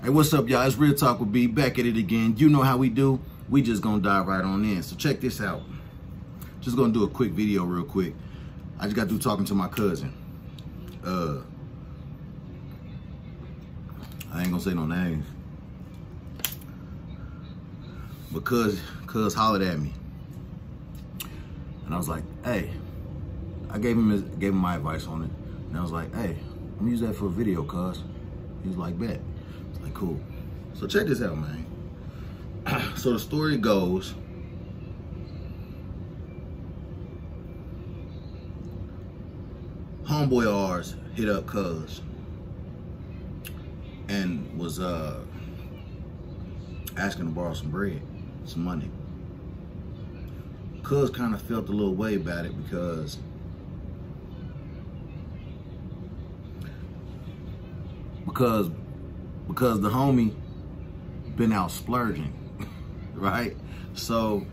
Hey, what's up, y'all? It's Real Talk with B, back at it again. You know how we do. We just gonna dive right on in. So check this out. Just gonna do a quick video real quick. I just got through talking to my cousin. I ain't gonna say no names. But cuz hollered at me. And I was like, hey, I gave him my advice on it. And I was like, hey, I'm gonna use that for a video, cuz. He was like, bet. I was like, cool. So check this out, man. So the story goes, homeboy of ours hit up cuz and was asking to borrow some bread, some money. Cuz kind of felt a little way about it because the homie been out splurging, right? So,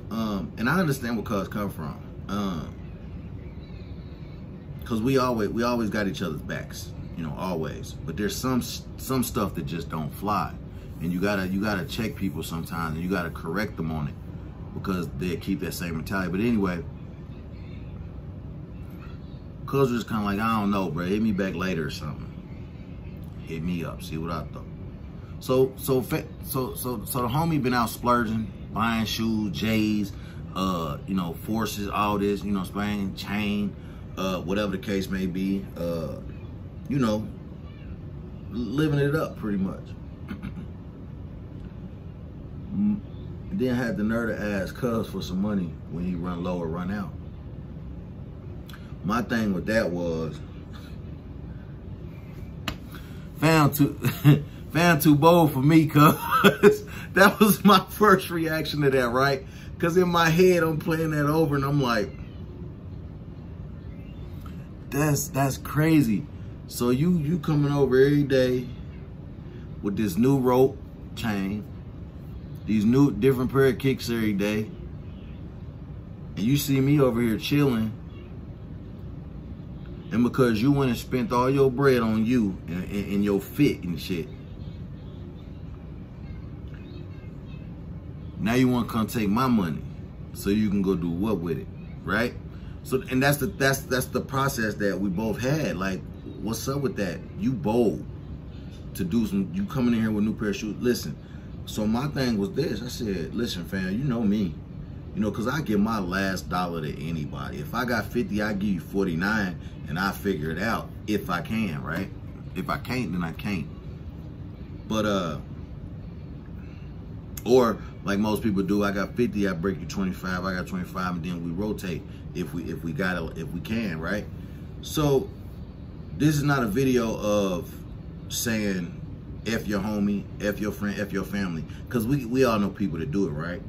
and I understand where cuz come from, cause we always got each other's backs, you know, always. But there's some stuff that just don't fly, and you gotta check people sometimes, and you gotta correct them on it because they keep that same mentality. But anyway, cuz was kind of like, I don't know, bro, hit me back later or something. Hit me up, see what I thought. So the homie been out splurging, buying shoes, J's, you know, Forces, all this, you know, Spain, chain, whatever the case may be, you know, living it up pretty much. Then had the nerve to ask cuz for some money when he run low or run out. My thing with that was, found too bold for me, cuz. That was my first reaction to that, right? Cause in my head I'm playing that over and I'm like, that's crazy. So you coming over every day with this new rope chain, these new different pair of kicks every day, and you see me over here chilling, and because you went and spent all your bread on you and your fit and shit, now you want to come take my money so you can go do what with it, right? So, and that's the process that we both had. Like, what's up with that? You bold to do some. You coming in here with a new pair of shoes. Listen. So my thing was this. I said, listen, fam, you know me. You know, because I give my last dollar to anybody. If I got 50, I give you 49, and I figure it out if I can, right? If I can't, then I can't. But, or like most people do, I got 50, I break you 25, I got 25, and then we rotate if we can, right? So this is not a video of saying F your homie, F your friend, F your family, because we all know people that do it, right?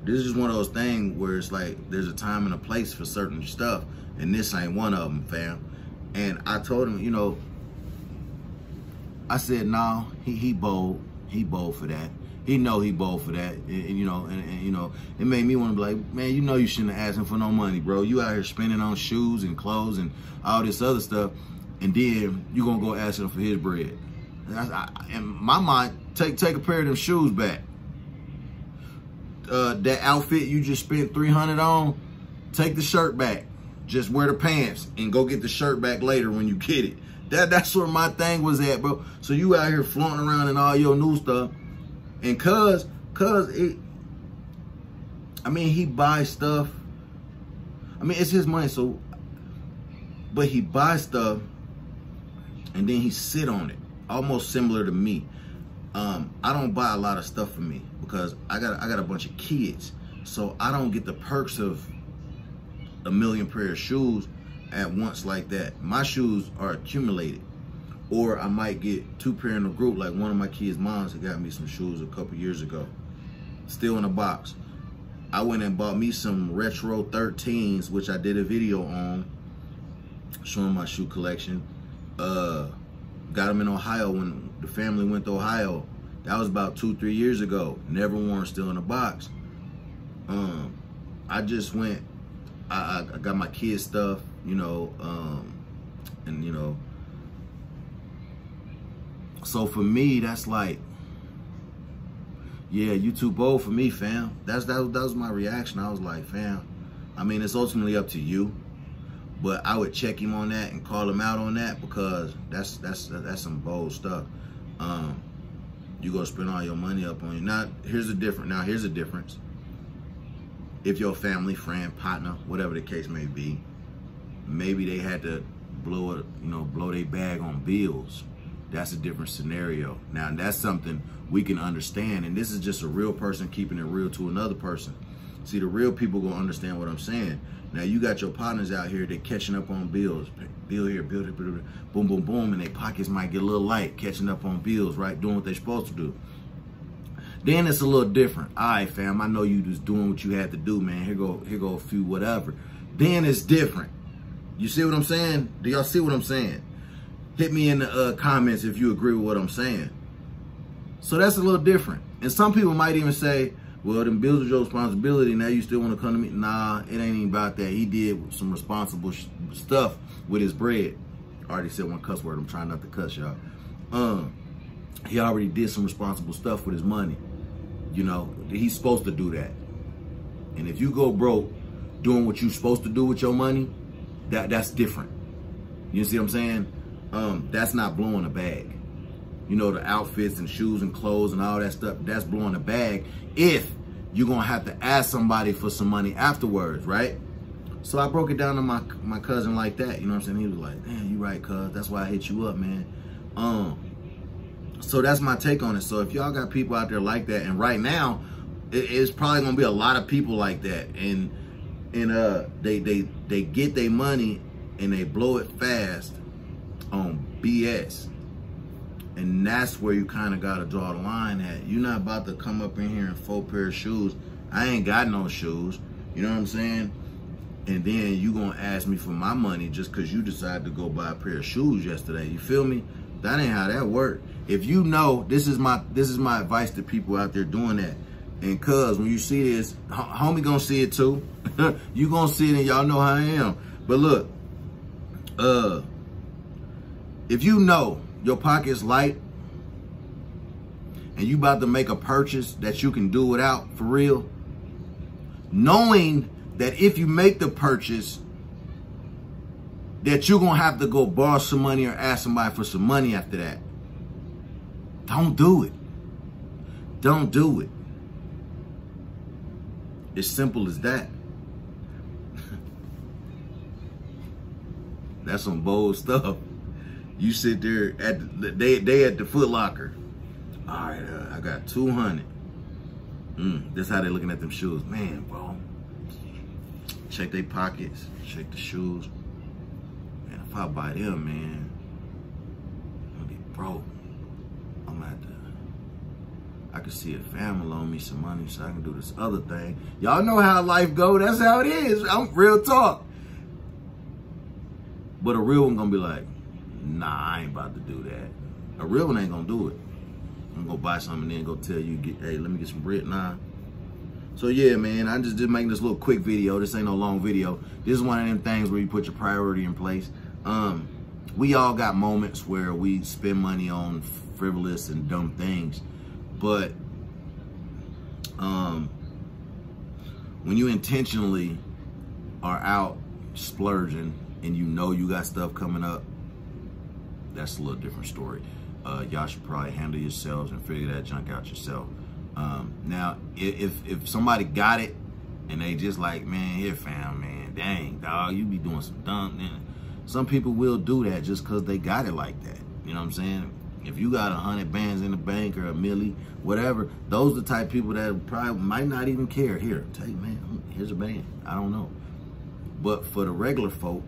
This is just one of those things where it's like there's a time and a place for certain stuff, and this ain't one of them, fam. And I told him, you know, I said, no, he bold for that. He know he bold for that, and you know, and you know, it made me want to be like, man, you know, you shouldn't have asked him for no money, bro. You out here spending on shoes and clothes and all this other stuff, and then you gonna go ask him for his bread. In my mind, take a pair of them shoes back. That outfit you just spent $300 on, take the shirt back. Just wear the pants and go get the shirt back later when you get it. That's where my thing was at, bro. So you out here flaunting around in all your new stuff, and cuz it, I mean, he buys stuff. I mean, it's his money, so, but he buys stuff and then he sit on it. Almost similar to me. I don't buy a lot of stuff for me because I got a bunch of kids, so I don't get the perks of a million pair of shoes at once like that. My shoes are accumulated, or I might get 2 pair in a group. Like one of my kids' moms had got me some shoes a couple years ago, still in a box. I went and bought me some retro 13s, which I did a video on, showing my shoe collection. Got them in Ohio when the family went to Ohio. That was about 2-3 years ago. Never worn, still in a box. I just went, I got my kids' stuff, you know, and you know, So for me, that's like, yeah, you too bold for me, fam. That was my reaction. I was like, fam, I mean, it's ultimately up to you, but I would check him on that and call him out on that, because that's some bold stuff. You gonna spend all your money up on you. Now, here's the difference. If your family, friend, partner, whatever the case may be, maybe they had to blow their bag on bills. That's a different scenario. Now, that's something we can understand. And this is just a real person keeping it real to another person. See, the real people gonna understand what I'm saying. Now, you got your partners out here that catching up on bills. Bill here, bill there, boom, boom, boom, and their pockets might get a little light, catching up on bills, right? Doing what they're supposed to do. Then it's a little different. All right, fam, I know you just doing what you had to do, man. Here go a few whatever. Then it's different. You see what I'm saying? Do y'all see what I'm saying? Hit me in the comments if you agree with what I'm saying. So that's a little different. And some people might even say, well, them bills are your responsibility. Now you still want to come to me? Nah, it ain't even about that. He did some responsible stuff with his bread. I already said one cuss word. I'm trying not to cuss, y'all. He already did some responsible stuff with his money. You know, he's supposed to do that. And if you go broke doing what you're supposed to do with your money, that's different. You see what I'm saying? That's not blowing a bag. You know, the outfits and shoes and clothes and all that stuff, that's blowing a bag if you're going to have to ask somebody for some money afterwards, right? So I broke it down to my cousin like that. You know what I'm saying? He was like, damn, you right, cuz. That's why I hit you up, man. So that's my take on it. So if y'all got people out there like that, and right now, it's probably going to be a lot of people like that. And they get their money and they blow it fast on BS. And that's where you kind of got to draw the line at. You're not about to come up in here in 4 pair of shoes. I ain't got no shoes. You know what I'm saying? And then you going to ask me for my money just because you decided to go buy a pair of shoes yesterday. You feel me? That ain't how that works. If you know, this is my advice to people out there doing that. And cuz, when you see this, homie gonna see it too. You gonna see it and y'all know how I am. But look, if you know your pocket's light and you about to make a purchase that you can do without, for real, knowing that if you make the purchase that you're gonna have to go borrow some money or ask somebody for some money after that, don't do it. Don't do it. It's simple as that. That's some bold stuff. You sit there at they at the Foot Locker. All right, I got 200. That's how they looking at them shoes. Man, bro. Check their pockets. Check the shoes. Man, if I buy them, man, I'm gonna be broke. I'm gonna have to. I can see a family loan me some money so I can do this other thing. Y'all know how life go. That's how it is. I'm real talk. But a real one gonna be like, nah, I ain't about to do that. A real one ain't gonna do it. I'm gonna go buy something and then go tell you, hey, let me get some bread. Nah. So yeah, man, I just making this little quick video. This ain't no long video. This is one of them things where you put your priority in place. We all got moments where we spend money on frivolous and dumb things. But when you intentionally are out splurging and you know you got stuff coming up, that's a little different story. Y'all should probably handle yourselves and figure that junk out yourself. Now, if somebody got it and they just like, man, here fam, man, dang, dog, you be doing some dumb, man. Some people will do that just because they got it like that. You know what I'm saying? If you got 100 bands in the bank or a milli, whatever, those are the type of people that probably might not even care. Here, take, man, here's a band. I don't know. But for the regular folk,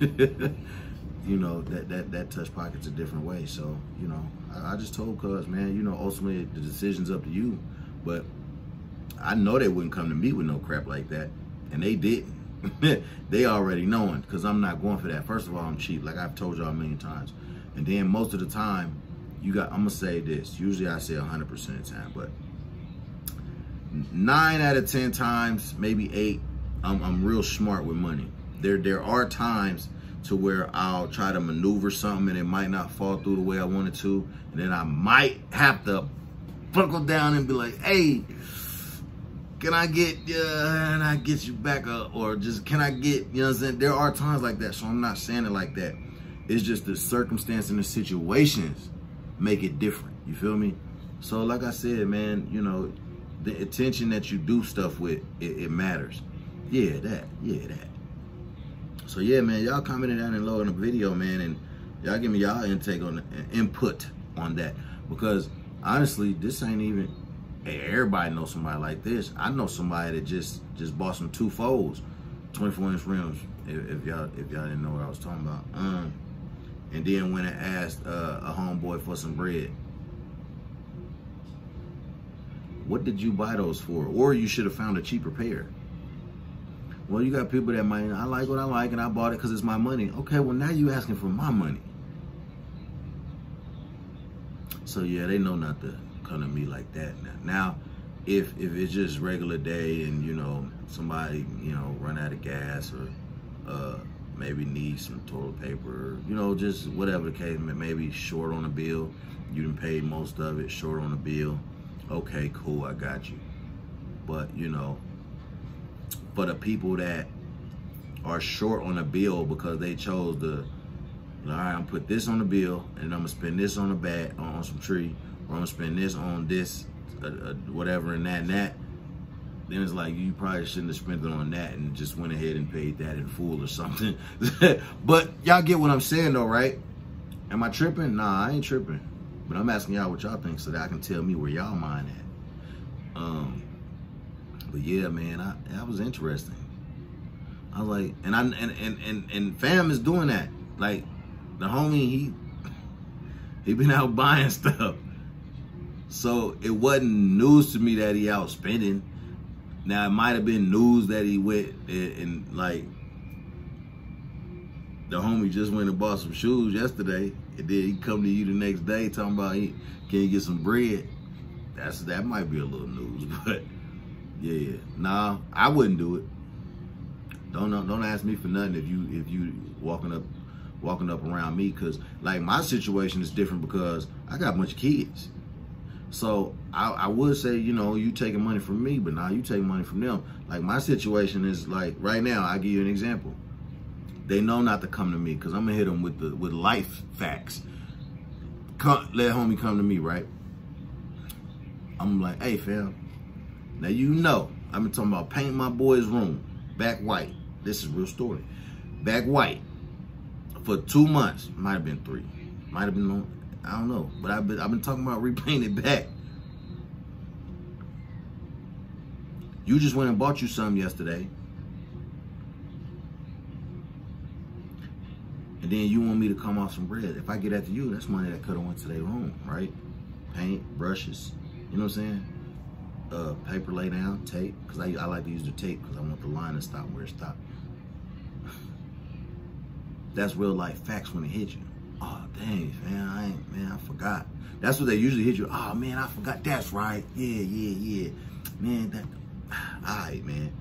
you know, that touch pocket's a different way. So, you know, I just told cuz, man, you know, ultimately the decision's up to you. But I know they wouldn't come to me with no crap like that. And they didn't. They already knowing, because I'm not going for that. First of all, I'm cheap, like I've told y'all a million times. And then most of the time, I'm gonna say this. Usually I say 100% of the time, but 9 out of 10 times, maybe 8, I'm real smart with money. There are times to where I'll try to maneuver something and it might not fall through the way I wanted to. And then I might have to buckle down and be like, hey, can I get, and I get you back up? Or just, can I get, you know what I'm saying? There are times like that, so I'm not saying it like that. It's just the circumstance and the situations make it different. You feel me? So like I said, man, you know, the attention that you do stuff with, it matters. Yeah, that. So yeah, man, y'all commented down below in the video, man, and y'all give me y'all input on that. Because honestly, this ain't even, hey, everybody knows somebody like this. I know somebody that just bought some 2 folds, 24-inch rims, if y'all didn't know what I was talking about. And then went and asked a homeboy for some bread. What did you buy those for? Or you should have found a cheaper pair. Well, you got people that might, I like what I like and I bought it because it's my money. Okay, well now you asking for my money. So yeah, they know not to come to me like that now. Now, if it's just regular day and, you know, somebody, you know, run out of gas or maybe need some toilet paper, you know, just whatever the case, maybe short on a bill, you done paid most of it, short on a bill. Okay, cool, I got you. But, you know, for the people that are short on a bill because they chose to, all right, I'm gonna put this on the bill and I'm gonna spend this on a bat, on some tree, or I'm gonna spend this on this, whatever, and that, then it's like, you probably shouldn't have spent it on that and just went ahead and paid that in full or something. But y'all get what I'm saying though, right? Am I tripping? Nah, I ain't tripping. But I'm asking y'all what y'all think so that I can tell me where y'all mind at. But yeah, man, that was interesting. I was like, and fam is doing that. Like, the homie, he been out buying stuff. So it wasn't news to me that he out spending. Now it might have been news that he went and like, the homie just went and bought some shoes yesterday, and then he come to you the next day talking about, can you get some bread? That might be a little news, but yeah. Nah, I wouldn't do it. Don't ask me for nothing if you walking up around me, because like my situation is different because I got a bunch of kids. So I would say, you know, you taking money from me, but now you taking money from them. Like my situation is like right now, I'll give you an example. They know not to come to me because I'm gonna hit them with life facts. Let homie come to me, right? I'm like, hey fam, now you know I've been talking about painting my boy's room back white. This is a real story. Back white for 2 months. Might have been 3. Might have been long. I don't know. But I've been talking about repainting it back. You just went and bought you something yesterday. And then you want me to come off some bread. If I get that to you, that's money that could have went to their room, right? Paint, brushes, you know what I'm saying? Paper lay down, tape, because I like to use the tape because I want the line to stop where it stopped. That's real life facts when it hit you. Oh, dang, man, I forgot. That's what they usually hit you. Oh, man, I forgot. That's right. Yeah. Man, all right, man.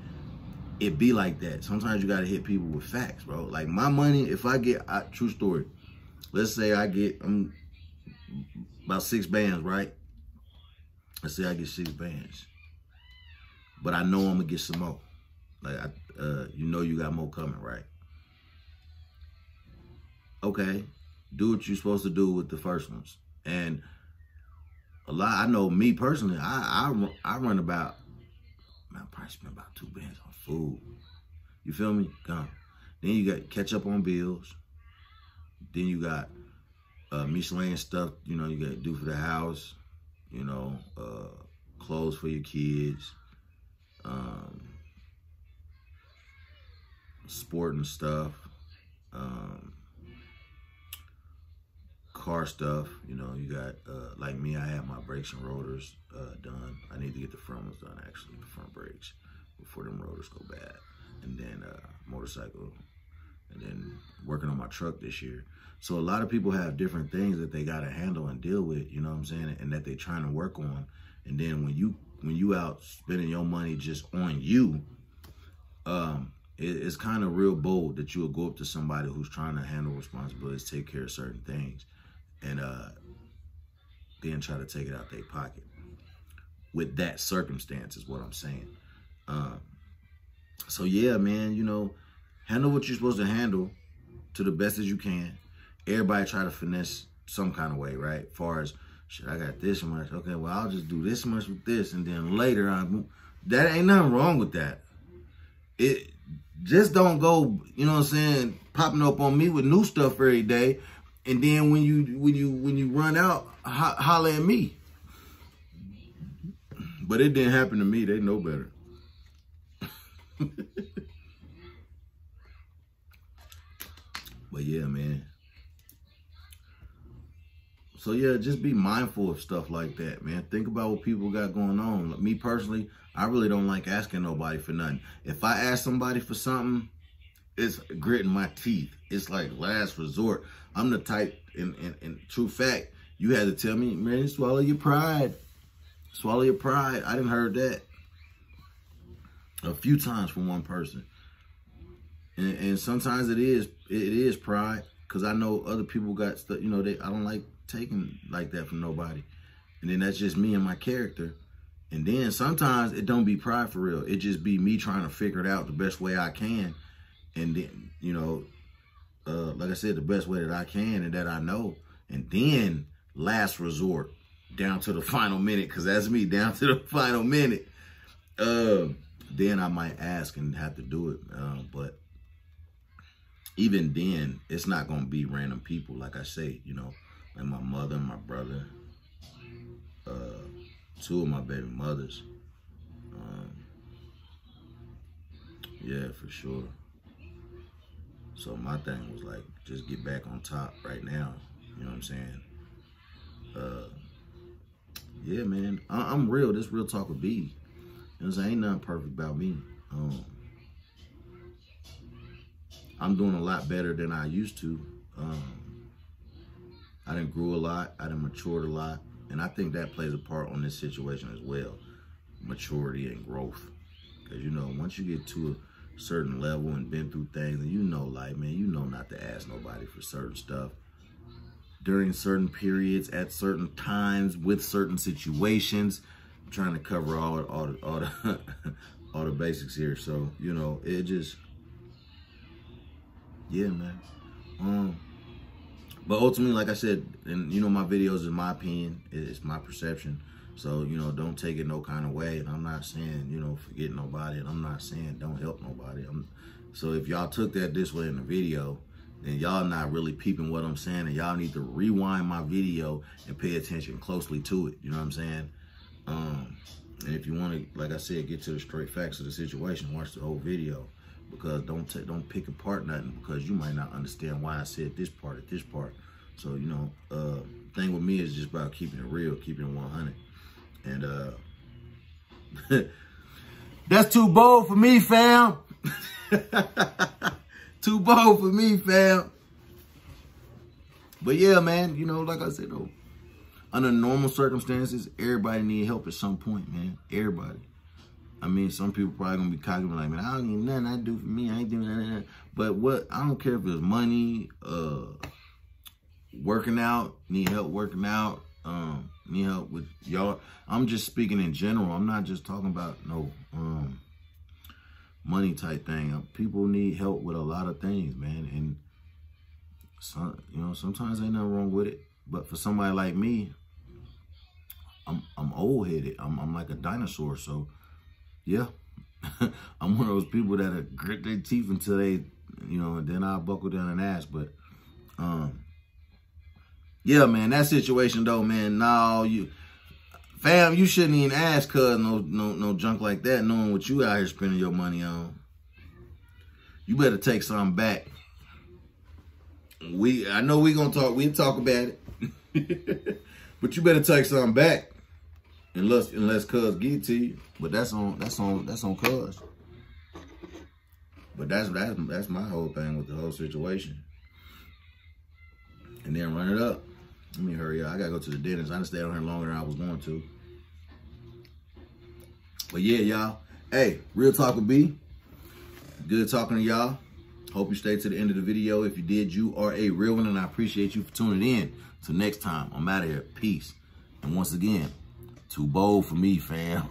It be like that. Sometimes you got to hit people with facts, bro. Like my money, if I get, true story, let's say I get about 6 bands, right? Let's say I get 6 bands. But I know I'm going to get some more. Like, you know you got more coming, right? Okay, do what you're supposed to do with the first ones. And I know me personally, I run about, man, I probably spend about 2 bands on food. You feel me? Come. Then you got catch up on bills. Then you got miscellaneous stuff, you know, you got to do for the house, you know, clothes for your kids, sporting stuff, car stuff, you know, you got, like me, I have my brakes and rotors done. I need to get the front ones done, actually, the front brakes, before them rotors go bad. And then motorcycle, and then working on my truck this year. So a lot of people have different things that they got to handle and deal with, you know what I'm saying, and that they're trying to work on. And then when you out spending your money just on you, it's kind of real bold that you'll go up to somebody who's trying to handle responsibilities, take care of certain things, and then try to take it out their pocket. With that circumstance is what I'm saying. So yeah, man, you know, handle what you're supposed to handle to the best as you can. Everybody try to finesse some kind of way, right? As far as, shit, I got this much. Okay, well, I'll just do this much with this, and then later that ain't nothing wrong with that. It just don't go, you know what I'm saying, popping up on me with new stuff every day, and then when you run out, holler at me. But it didn't happen to me. They know better. But yeah, man. So yeah, just be mindful of stuff like that, man. Think about what people got going on. Me personally, I really don't like asking nobody for nothing. If I ask somebody for something, it's gritting my teeth. It's like last resort. I'm the type, in true fact, you had to tell me, man, swallow your pride. Swallow your pride. I didn't heard that a few times from one person. And sometimes it is pride, because I know other people got stuff, you know, I don't like taking like that from nobody. And then that's just me and my character. And then sometimes it don't be pride for real. It just be me trying to figure it out the best way I can. And then, you know, like I said, the best way that I can and that I know. And then last resort, down to the final minute, because that's me, down to the final minute. Then I might ask and have to do it. But even then, it's not going to be random people, like I say, you know, like my mother and my brother, two of my baby mothers. Yeah, for sure. So my thing was like, just get back on top right now. You know what I'm saying? Yeah, man, I'm real. This real talk with B. You know what I'm saying? Ain't nothing perfect about me. I'm doing a lot better than I used to. I done grew a lot. I done matured a lot. And I think that plays a part on this situation as well. Maturity and growth. Because, you know, once you get to a certain level and been through things, and you know, like, man, you know not to ask nobody for certain stuff during certain periods, at certain times, with certain situations. I'm trying to cover all the all the basics here. So, you know, it just, yeah, man. But ultimately, like I said, and you know, my videos is my opinion, it's my perception. So, you know, don't take it no kind of way. And I'm not saying, you know, forget nobody. And I'm not saying don't help nobody. So if y'all took that this way in the video, then y'all not really peeping what I'm saying. And y'all need to rewind my video and pay attention closely to it. You know what I'm saying? And if you want to, like I said, get to the straight facts of the situation, watch the whole video. Because don't pick apart nothing, because you might not understand why I said this part at this part. So, you know, thing with me is just about keeping it real, keeping it 100. And that's too bold for me, fam. Too bold for me, fam. But yeah, man, you know, like I said, though, under normal circumstances, everybody need help at some point, man. Everybody. I mean, some people probably gonna be cocky like, man, I don't need nothing I do for me. I ain't doing nothing. But what, I don't care if it's money, working out, need help working out, need help with y'all. I'm just speaking in general. I'm not just talking about no money type thing. People need help with a lot of things, man. And some, you know, sometimes ain't nothing wrong with it. But for somebody like me, I'm old headed. I'm like a dinosaur. So yeah, I'm one of those people that grit their teeth until they, you know, and then I'll buckle down and ask. But yeah, man, that situation though, man, no, fam, you shouldn't even ask cuz no junk like that, knowing what you out here spending your money on. You better take something back. I know we'll talk about it. But you better take something back. Unless cuz get to you. But that's on cuz. But that's my whole thing with the whole situation. And then run it up. Let me hurry up. I gotta go to the dentist. I done stayed on here longer than I was going to. But yeah, y'all. Hey, real talk with B. Good talking to y'all. Hope you stayed to the end of the video. If you did, you are a real one, and I appreciate you for tuning in. Till next time, I'm out of here. Peace. And once again, too bold for me, fam.